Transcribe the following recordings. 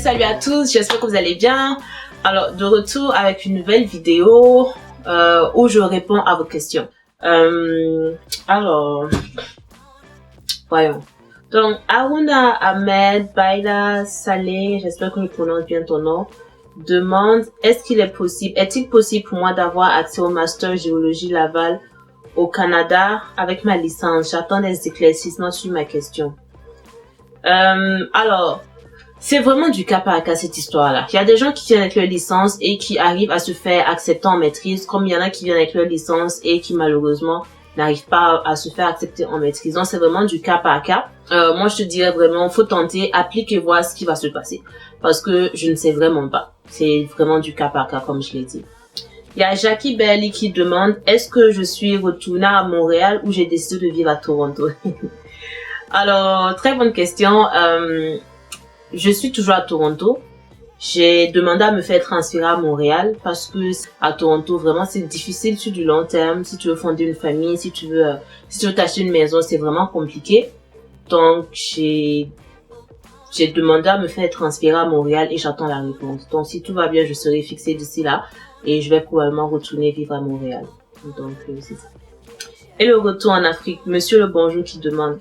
Salut à tous, j'espère que vous allez bien. Alors, de retour avec une nouvelle vidéo où je réponds à vos questions. Alors, voyons. Donc, Aruna Ahmed Baila Saleh, j'espère que je prononce bien ton nom, demande est-il possible pour moi d'avoir accès au Master Géologie Laval au Canada avec ma licence? J'attends des éclaircissements sur ma question. Alors, c'est vraiment du cas par cas cette histoire-là. Il y a des gens qui viennent avec leur licence et qui arrivent à se faire accepter en maîtrise, comme il y en a qui viennent avec leur licence et qui malheureusement n'arrivent pas à se faire accepter en maîtrise. Donc c'est vraiment du cas par cas. Moi je te dirais vraiment, faut tenter, applique et voir ce qui va se passer. Parce que je ne sais vraiment pas. C'est vraiment du cas par cas comme je l'ai dit. Il y a Jackie Berly qui demande, est-ce que je suis retournée à Montréal ou j'ai décidé de vivre à Toronto? Alors, très bonne question. Je suis toujours à Toronto. J'ai demandé à me faire transférer à Montréal parce que à Toronto, vraiment, c'est difficile sur du long terme. Si tu veux fonder une famille, si tu veux t'acheter une maison, c'est vraiment compliqué. Donc, j'ai demandé à me faire transférer à Montréal et j'attends la réponse. Donc, si tout va bien, je serai fixée d'ici là et je vais probablement retourner vivre à Montréal. Donc, c'est ça. Et le retour en Afrique, Monsieur le Bonjour qui demande.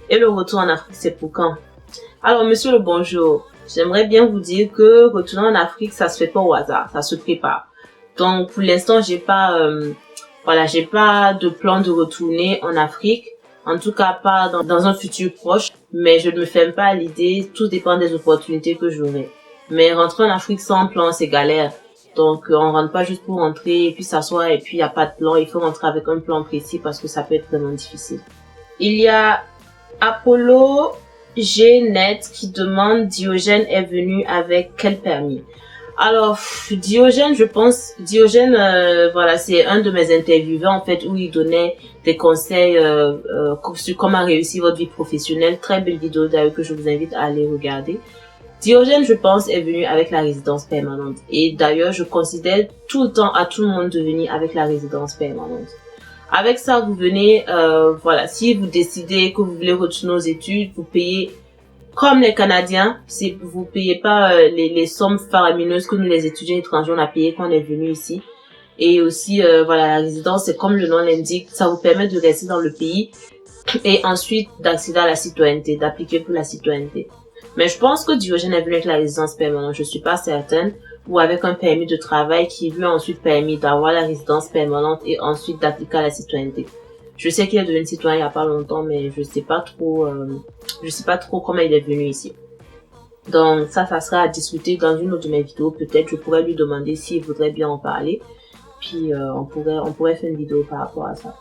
Et le retour en Afrique, c'est pour quand? Alors, Monsieur le Bonjour, j'aimerais bien vous dire que retourner en Afrique, ça se fait pas au hasard, ça se prépare. Donc, pour l'instant, j'ai pas de plan de retourner en Afrique. En tout cas, pas dans un futur proche. Mais je ne me ferme pas à l'idée. Tout dépend des opportunités que j'aurai. Mais rentrer en Afrique sans plan, c'est galère. Donc, on rentre pas juste pour rentrer et puis s'asseoir et puis il y a pas de plan. Il faut rentrer avec un plan précis parce que ça peut être vraiment difficile. Il y a Apollo G-Net qui demande Diogène est venu avec quel permis? Alors, Diogène, c'est un de mes intervieweurs en fait où il donnait des conseils sur comment réussir votre vie professionnelle. Très belle vidéo d'ailleurs que je vous invite à aller regarder. Diogène, je pense, est venu avec la résidence permanente. Et d'ailleurs, je considère tout le temps à tout le monde de venir avec la résidence permanente. Avec ça, vous venez, si vous décidez que vous voulez retourner aux études, vous payez comme les Canadiens, vous payez pas les sommes faramineuses que nous les étudiants étrangers on a payé quand on est venu ici. Et aussi, la résidence, c'est comme le nom l'indique, ça vous permet de rester dans le pays et ensuite d'accéder à la citoyenneté, d'appliquer pour la citoyenneté. Mais je pense que Diogène est venu avec la résidence permanente, je suis pas certaine, ou avec un permis de travail qui lui a ensuite permis d'avoir la résidence permanente et ensuite d'appliquer à la citoyenneté. Je sais qu'il est devenu citoyen il y a pas longtemps, mais je sais pas trop comment il est venu ici. Donc ça sera à discuter dans une autre de mes vidéos. Peut-être je pourrais lui demander s'il voudrait bien en parler. Puis on pourrait faire une vidéo par rapport à ça.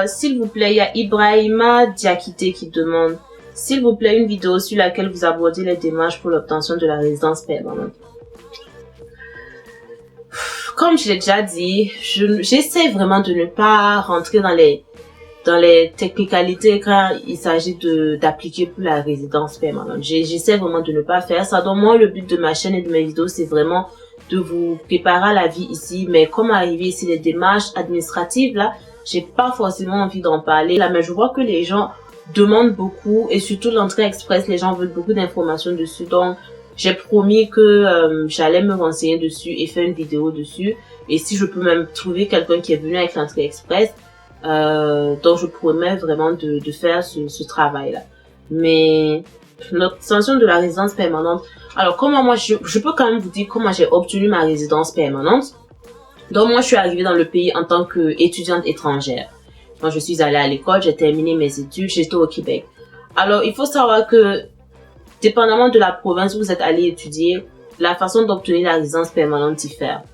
S'il vous plaît, il y a Ibrahima Diakité qui demande s'il vous plaît une vidéo sur laquelle vous abordez les démarches pour l'obtention de la résidence permanente. Comme je l'ai déjà dit, j'essaie vraiment de ne pas rentrer dans les technicalités quand il s'agit d'appliquer pour la résidence permanente. J'essaie vraiment de ne pas faire ça. Donc moi, le but de ma chaîne et de mes vidéos, c'est vraiment de vous préparer à la vie ici. Mais comment arriver ici, les démarches administratives, là, j'ai pas forcément envie d'en parler. Là, mais je vois que les gens demandent beaucoup et surtout l'entrée express, les gens veulent beaucoup d'informations dessus. Donc, j'ai promis que j'allais me renseigner dessus et faire une vidéo dessus. Et si je peux même trouver quelqu'un qui est venu avec l'entrée express, donc je promets vraiment de faire ce travail-là. Mais l'obtention de la résidence permanente, alors comment moi, je peux quand même vous dire comment j'ai obtenu ma résidence permanente. Donc moi, je suis arrivée dans le pays en tant qu'étudiante étrangère. Quand je suis allée à l'école, j'ai terminé mes études, j'étais au Québec. Alors, il faut savoir que, dépendamment de la province où vous êtes allé étudier, la façon d'obtenir la résidence permanente diffère.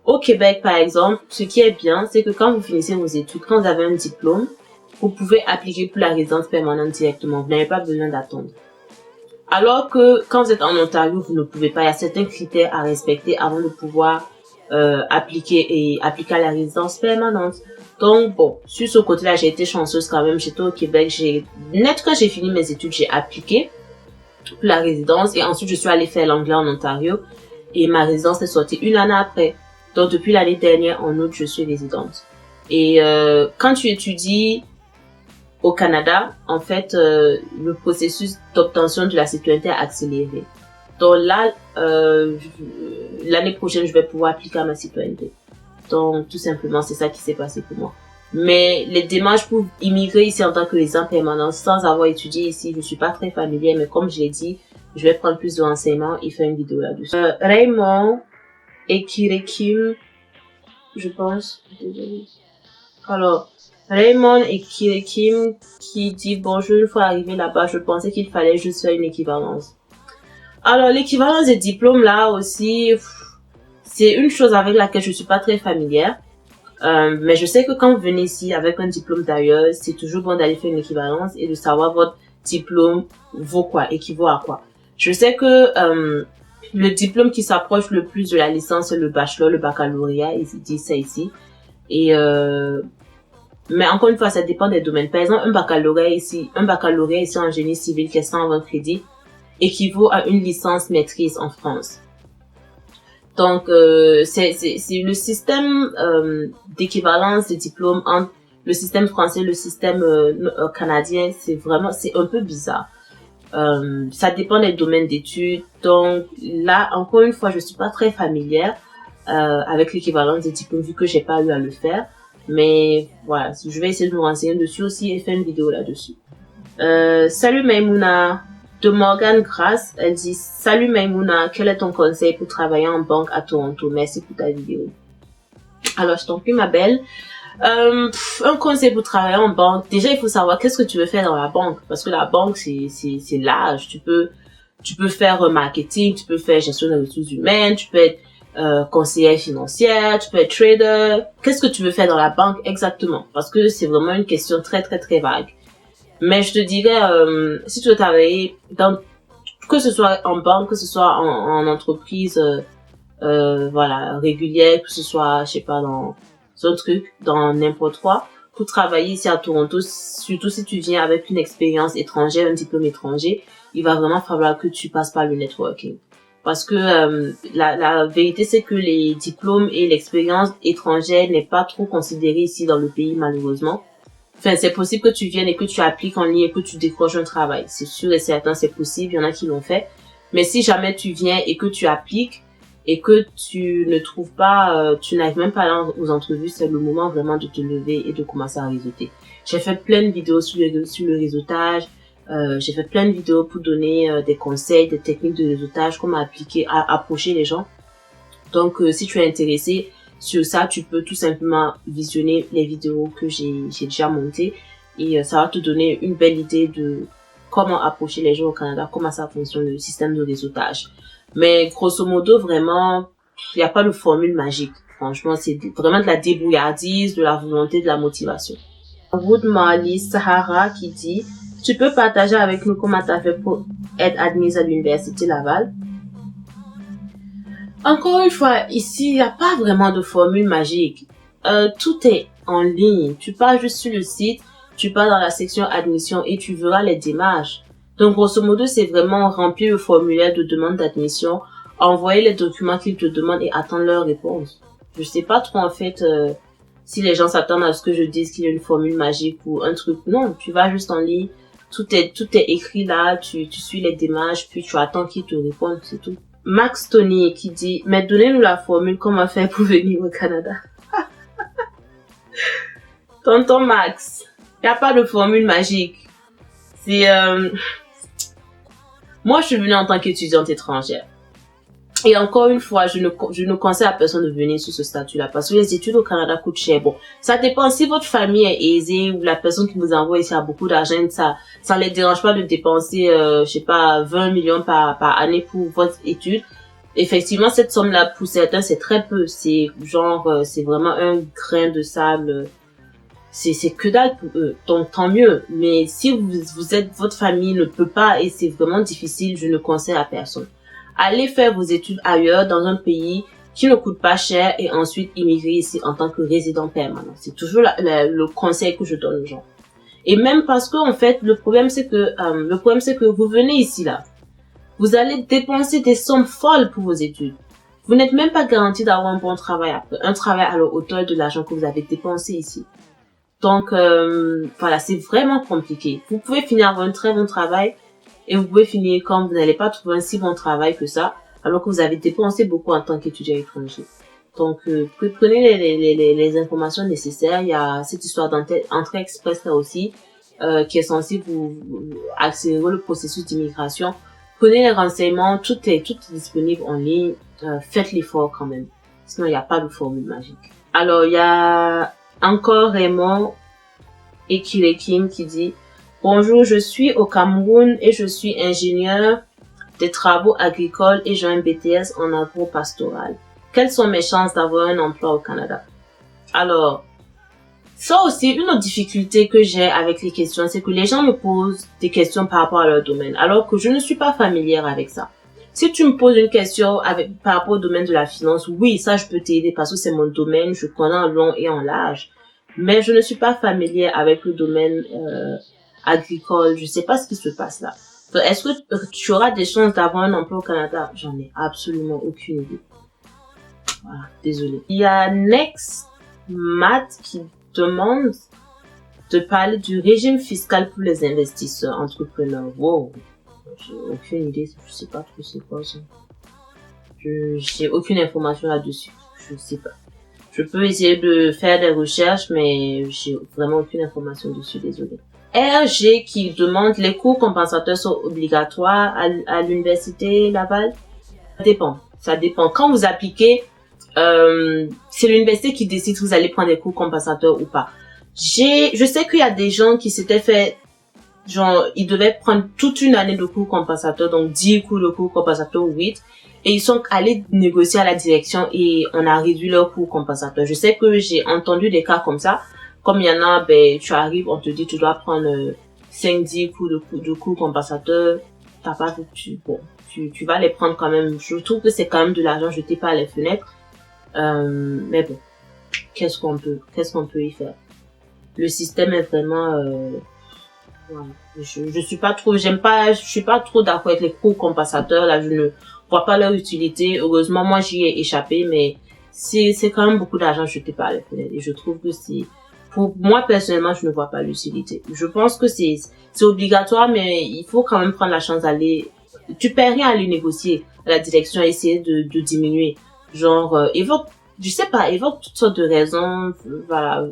Au Québec, par exemple, ce qui est bien, c'est que quand vous finissez vos études, quand vous avez un diplôme, vous pouvez appliquer pour la résidence permanente directement. Vous n'avez pas besoin d'attendre. Alors que quand vous êtes en Ontario, vous ne pouvez pas. Il y a certains critères à respecter avant de pouvoir appliquer à la résidence permanente. Donc bon, sur ce côté-là, j'ai été chanceuse quand même. J'étais au Québec. Quand j'ai fini mes études, j'ai appliqué pour la résidence et ensuite je suis allée faire l'anglais en Ontario et ma résidence est sortie une année après. Donc depuis l'année dernière, en août, je suis résidente. Et quand tu étudies au Canada, en fait, le processus d'obtention de la citoyenneté a accéléré. Donc là, l'année prochaine, je vais pouvoir appliquer ma citoyenneté. Donc, tout simplement, c'est ça qui s'est passé pour moi. Mais les démarches pour immigrer ici en tant que résident permanent, sans avoir étudié ici, je suis pas très familière, mais comme je l'ai dit, je vais prendre plus de renseignements et faire une vidéo là-dessus. Raymond Ekirekim, je pense. Désolée. Alors, Raymond Ekirekim qui dit bonjour, une fois arrivé là-bas, je pensais qu'il fallait juste faire une équivalence. Alors, l'équivalence des diplômes là aussi, c'est une chose avec laquelle je suis pas très familière. Mais je sais que quand vous venez ici avec un diplôme d'ailleurs, c'est toujours bon d'aller faire une équivalence et de savoir votre diplôme vaut quoi, équivaut à quoi. Je sais que le diplôme qui s'approche le plus de la licence, c'est le bachelor, le baccalauréat, ils disent ça ici. Et mais encore une fois, ça dépend des domaines. Par exemple, un baccalauréat ici en génie civil qui est 120 crédits équivaut à une licence maîtrise en France. Donc, c'est le système d'équivalence des diplômes entre le système français et le système canadien, c'est un peu bizarre. Ça dépend des domaines d'études. Donc là, encore une fois, je suis pas très familière avec l'équivalence des diplômes vu que j'ai pas eu à le faire. Mais voilà, je vais essayer de me renseigner dessus aussi et faire une vidéo là-dessus. Salut Maimouna de Morgane Grasse, elle dit salut Maimouna, quel est ton conseil pour travailler en banque à Toronto? Merci pour ta vidéo. Alors je t'en prie ma belle. Un conseil pour travailler en banque. Déjà il faut savoir qu'est-ce que tu veux faire dans la banque, parce que la banque c'est large. Tu peux faire marketing, tu peux faire gestion des ressources humaines, tu peux être conseillère financière, tu peux être trader. Qu'est-ce que tu veux faire dans la banque exactement? Parce que c'est vraiment une question très très très vague. Mais je te dirais, si tu veux travailler que ce soit en banque, que ce soit en entreprise, voilà, régulière, que ce soit, je sais pas, dans un truc, dans n'importe quoi, pour travailler ici à Toronto, surtout si tu viens avec une expérience étrangère, un diplôme étranger, il va vraiment falloir que tu passes par le networking. Parce que la vérité, c'est que les diplômes et l'expérience étrangère n'est pas trop considérée ici dans le pays, malheureusement. Enfin, c'est possible que tu viennes et que tu appliques en ligne et que tu décroches un travail. C'est sûr et certain, c'est possible. Il y en a qui l'ont fait. Mais si jamais tu viens et que tu appliques et que tu ne trouves pas, tu n'arrives même pas à aller aux entrevues, c'est le moment vraiment de te lever et de commencer à réseauter. J'ai fait plein de vidéos sur le réseautage. J'ai fait plein de vidéos pour donner des conseils, des techniques de réseautage, comment approcher les gens. Donc, si tu es intéressé sur ça, tu peux tout simplement visionner les vidéos que j'ai déjà montées et ça va te donner une belle idée de comment approcher les gens au Canada, comment ça fonctionne le système de réseautage. Mais grosso modo, vraiment, il n'y a pas de formule magique. Franchement, c'est vraiment de la débrouillardise, de la volonté, de la motivation. Wood Marley Sahara qui dit « Tu peux partager avec nous comment tu as fait pour être admise à l'Université Laval ?» Encore une fois, ici, il n'y a pas vraiment de formule magique. Tout est en ligne. Tu pars juste sur le site, tu pars dans la section admission et tu verras les démarches. Donc, grosso modo, c'est vraiment remplir le formulaire de demande d'admission, envoyer les documents qu'ils te demandent et attendre leur réponse. Je sais pas trop, en fait, si les gens s'attendent à ce que je dise qu'il y a une formule magique ou un truc. Non, tu vas juste en ligne, tout est écrit là, tu suis les démarches, puis tu attends qu'ils te répondent, c'est tout. Max Tony qui dit, mais donnez-nous la formule comment faire pour venir au Canada. Tonton Max, il n'y a pas de formule magique. C'est, moi je suis venue en tant qu'étudiante étrangère. Et encore une fois, je ne conseille à personne de venir sous ce statut-là parce que les études au Canada coûtent cher. Bon, ça dépend si votre famille est aisée ou la personne qui vous envoie ici a beaucoup d'argent, ça les dérange pas de dépenser, je sais pas, 20 millions par année pour votre étude. Effectivement, cette somme-là, pour certains, c'est très peu. C'est genre, c'est vraiment un grain de sable. C'est que dalle pour eux. Donc, tant mieux. Mais si votre famille ne peut pas et c'est vraiment difficile, je ne conseille à personne. Allez faire vos études ailleurs, dans un pays qui ne coûte pas cher et ensuite immigrer ici en tant que résident permanent. C'est toujours le conseil que je donne aux gens. Et même parce que, en fait, le problème c'est que vous venez ici là. Vous allez dépenser des sommes folles pour vos études. Vous n'êtes même pas garanti d'avoir un bon travail après, un travail à la hauteur de l'argent que vous avez dépensé ici. Donc, voilà, c'est vraiment compliqué. Vous pouvez finir un très bon travail et vous pouvez finir quand vous n'allez pas trouver un si bon travail que ça, alors que vous avez dépensé beaucoup en tant qu'étudiant étranger. Donc, prenez les informations nécessaires. Il y a cette histoire d'entrée express là aussi, qui est censée vous accélérer le processus d'immigration. Prenez les renseignements, tout est disponible en ligne. Faites l'effort quand même. Sinon, il n'y a pas de formule magique. Alors, il y a encore Raymond Ekirekin qui dit « Bonjour, je suis au Cameroun et je suis ingénieur des travaux agricoles et j'ai un BTS en agro-pastoral. Quelles sont mes chances d'avoir un emploi au Canada? » Alors, ça aussi, une autre difficulté que j'ai avec les questions, c'est que les gens me posent des questions par rapport à leur domaine, alors que je ne suis pas familière avec ça. Si tu me poses une question par rapport au domaine de la finance, oui, ça je peux t'aider parce que c'est mon domaine, je connais en long et en large. Mais je ne suis pas familière avec le domaine agricole, je sais pas ce qui se passe là. Donc, est-ce que tu auras des chances d'avoir un emploi au Canada? J'en ai absolument aucune idée. Voilà, désolée. Il y a Next Matt qui demande de parler du régime fiscal pour les investisseurs entrepreneurs. Wow. J'ai aucune idée, je sais pas trop c'est quoi ça. J'ai aucune information là-dessus, je sais pas. Je peux essayer de faire des recherches, mais j'ai vraiment aucune information dessus, désolé. RG qui demande les cours compensateurs sont obligatoires à l'université Laval. Ça dépend. Quand vous appliquez, c'est l'université qui décide si vous allez prendre des cours compensateurs ou pas. Je sais qu'il y a des gens qui s'étaient fait genre, ils devaient prendre toute une année de cours compensateurs, donc 10 cours de cours compensateurs ou 8, et ils sont allés négocier à la direction et on a réduit leur cours compensateurs. Je sais que j'ai entendu des cas comme ça. Comme il y en a, ben, tu arrives, on te dit, tu dois prendre 5-10 cours de cours compensateurs. T'as pas, tu vas les prendre quand même. Je trouve que c'est quand même de l'argent jeté par les fenêtres. Mais bon, qu'est-ce qu'on peut y faire? Le système est vraiment, voilà. Je suis pas trop d'accord avec les cours compensateurs, là, je ne vois pas leur utilité. Heureusement, moi, j'y ai échappé, mais c'est quand même beaucoup d'argent jeté par les fenêtres. Et je trouve que pour moi, personnellement, je ne vois pas l'utilité. Je pense que c'est obligatoire, mais il faut quand même prendre la chance d'aller, tu perds rien à aller négocier à la direction, essayer de diminuer. Genre, évoque toutes sortes de raisons, voilà.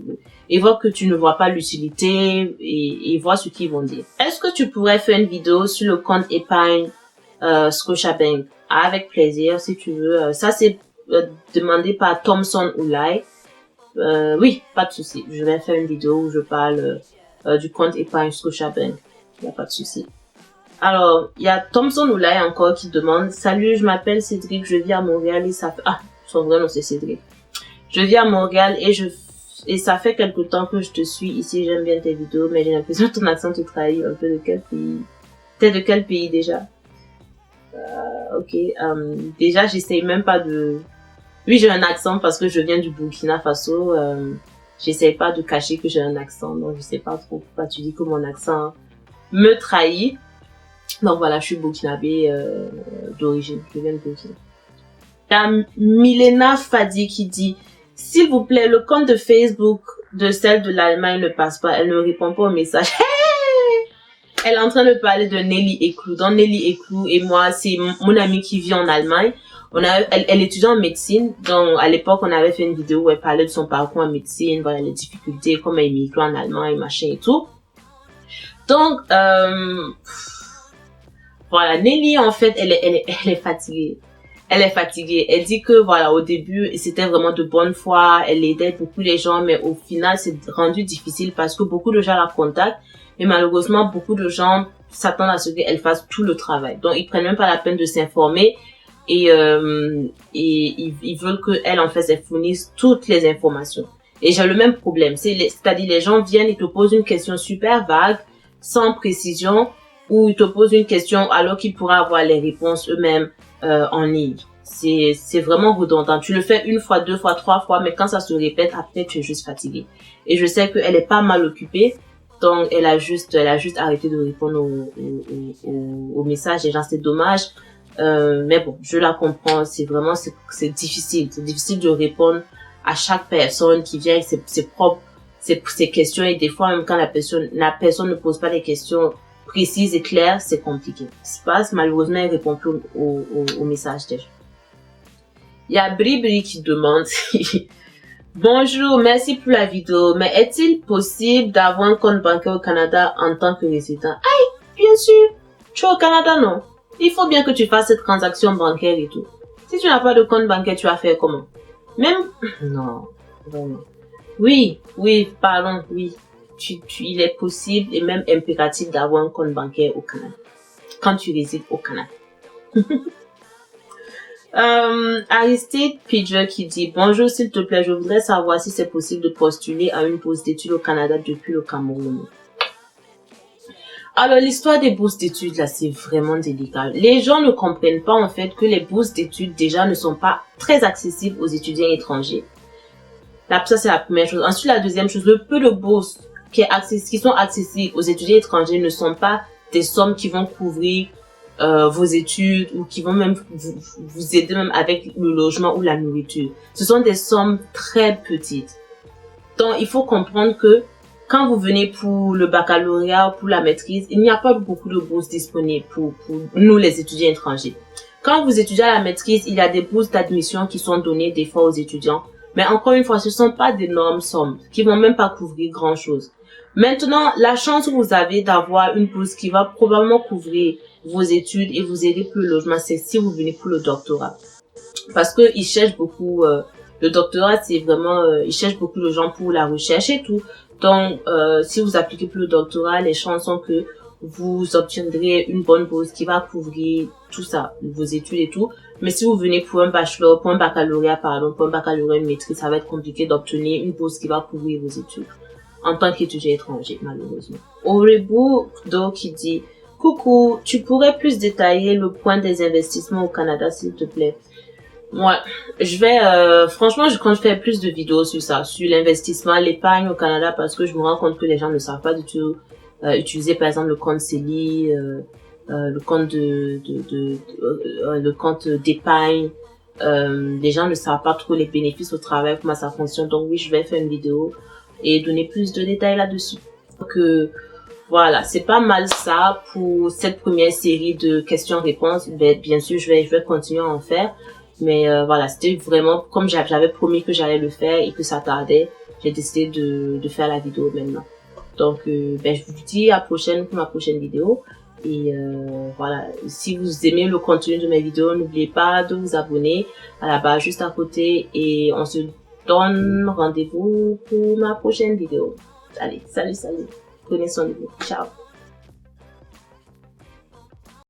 Évoque que tu ne vois pas l'utilité et vois ce qu'ils vont dire. Est-ce que tu pourrais faire une vidéo sur le compte épargne Scotiabank? Avec plaisir, si tu veux. Ça, c'est demandé par Thomson Oulai. Oui, pas de souci. Je vais faire une vidéo où je parle du compte épargne Scotiabank. Il n'y a pas de souci. Alors, il y a Thomson Oulai encore qui demande « Salut, je m'appelle Cédric, je vis à Montréal et ça fait... » Ah, son vrai nom c'est Cédric. « Je vis à Montréal et ça fait quelque temps que je te suis ici, j'aime bien tes vidéos, mais j'ai l'impression que ton accent te trahit un peu. De quel pays? T'es de quel pays déjà? Ok, déjà j'essaye même pas de... Oui, j'ai un accent parce que je viens du Burkina Faso, j'essaye pas de cacher que j'ai un accent, donc je sais pas trop pourquoi tu dis que mon accent me trahit. Donc voilà, je suis burkinabé d'origine, je viens de Burkina. T'as Milena Fadi qui dit « S'il vous plaît, le compte de Facebook de celle de l'Allemagne ne passe pas, elle ne répond pas au message. » Elle est en train de parler de Nelly Eklou. Donc Nelly Eklou et moi, c'est mon amie qui vit en Allemagne. Elle étudie en médecine. Donc à l'époque, on avait fait une vidéo où elle parlait de son parcours en médecine, voilà les difficultés, comment elle émigre en Allemagne, machin et tout. Donc voilà, Nelly en fait, elle est fatiguée. Elle est fatiguée. Elle dit que voilà, au début, c'était vraiment de bonne foi. Elle aidait beaucoup les gens, mais au final, c'est rendu difficile parce que beaucoup de gens la contactent. Et malheureusement, beaucoup de gens s'attendent à ce qu'elle fasse tout le travail. Donc, ils prennent même pas la peine de s'informer et ils veulent qu'elle, en fait, elle fournisse toutes les informations. Et j'ai le même problème. C'est-à-dire, les gens viennent et te posent une question super vague, sans précision, ou ils te posent une question alors qu'ils pourraient avoir les réponses eux-mêmes en ligne. C'est vraiment redondant. Tu le fais une fois, deux fois, trois fois, mais quand ça se répète, après, tu es juste fatigué. Et je sais qu'elle est pas mal occupée. Donc, elle a juste arrêté de répondre aux messages. Et genre, c'est dommage. Mais bon, je la comprends. C'est vraiment, c'est difficile. C'est difficile de répondre à chaque personne qui vient avec ses propres ces questions, et des fois, même quand la personne ne pose pas des questions précises et claires, c'est compliqué. Ce qui se passe, malheureusement, il répond plus au message des gens. Il y a Bribri qui demande bonjour, merci pour la vidéo, mais est-il possible d'avoir un compte bancaire au Canada en tant que résident? Aïe, bien sûr. Tu es au Canada, non? Il faut bien que tu fasses cette transaction bancaire et tout. Si tu n'as pas de compte bancaire, tu vas faire comment? Même, non, vraiment. Oui, pardon, oui. Il est possible et même impératif d'avoir un compte bancaire au Canada. Quand tu résides au Canada. Aristide Pidger qui dit bonjour, s'il te plaît, je voudrais savoir si c'est possible de postuler à une bourse d'études au Canada depuis le Cameroun. Alors, l'histoire des bourses d'études, là, c'est vraiment délicat. Les gens ne comprennent pas, en fait, que les bourses d'études, déjà, ne sont pas très accessibles aux étudiants étrangers. Là, ça, c'est la première chose. Ensuite, la deuxième chose, le peu de bourses qui sont accessibles aux étudiants étrangers ne sont pas des sommes qui vont couvrir vos études ou qui vont même vous aider même avec le logement ou la nourriture. Ce sont des sommes très petites. Donc, il faut comprendre que quand vous venez pour le baccalauréat ou pour la maîtrise, il n'y a pas beaucoup de bourses disponibles pour nous, les étudiants étrangers. Quand vous étudiez à la maîtrise, il y a des bourses d'admission qui sont données des fois aux étudiants. Mais encore une fois, ce ne sont pas d'énormes sommes qui vont même pas couvrir grand chose. Maintenant, la chance que vous avez d'avoir une bourse qui va probablement couvrir vos études et vous aider pour le logement, c'est si vous venez pour le doctorat. Parce que ils cherchent beaucoup, le doctorat, c'est vraiment, ils cherchent beaucoup de gens pour la recherche et tout. Donc, si vous appliquez pour le doctorat, les chances sont que vous obtiendrez une bonne bourse qui va couvrir tout ça, vos études et tout. Mais si vous venez pour un bachelor, pour un baccalauréat, une maîtrise, ça va être compliqué d'obtenir une bourse qui va couvrir vos études en tant qu'étudiant étranger, malheureusement. Aurebu Do qui dit coucou, tu pourrais plus détailler le point des investissements au Canada, s'il te plaît? Ouais, je vais, franchement, je compte faire plus de vidéos sur ça, sur l'investissement, l'épargne au Canada, parce que je me rends compte que les gens ne savent pas du tout utiliser, par exemple, le compte CELI, le compte le compte d'épargne. Les gens ne savent pas trop les bénéfices au travail, comment ça fonctionne. Donc oui, je vais faire une vidéo et donner plus de détails là-dessus. Donc voilà, c'est pas mal ça pour cette première série de questions-réponses. Bien sûr, je vais continuer à en faire. Mais voilà, c'était vraiment, comme j'avais promis que j'allais le faire et que ça tardait, j'ai décidé de faire la vidéo maintenant. Donc, je vous dis à la prochaine pour ma prochaine vidéo. Et voilà, si vous aimez le contenu de mes vidéos, n'oubliez pas de vous abonner à la barre juste à côté. Et on se donne rendez-vous pour ma prochaine vidéo. Allez, salut. Prenez soin de vous. Ciao.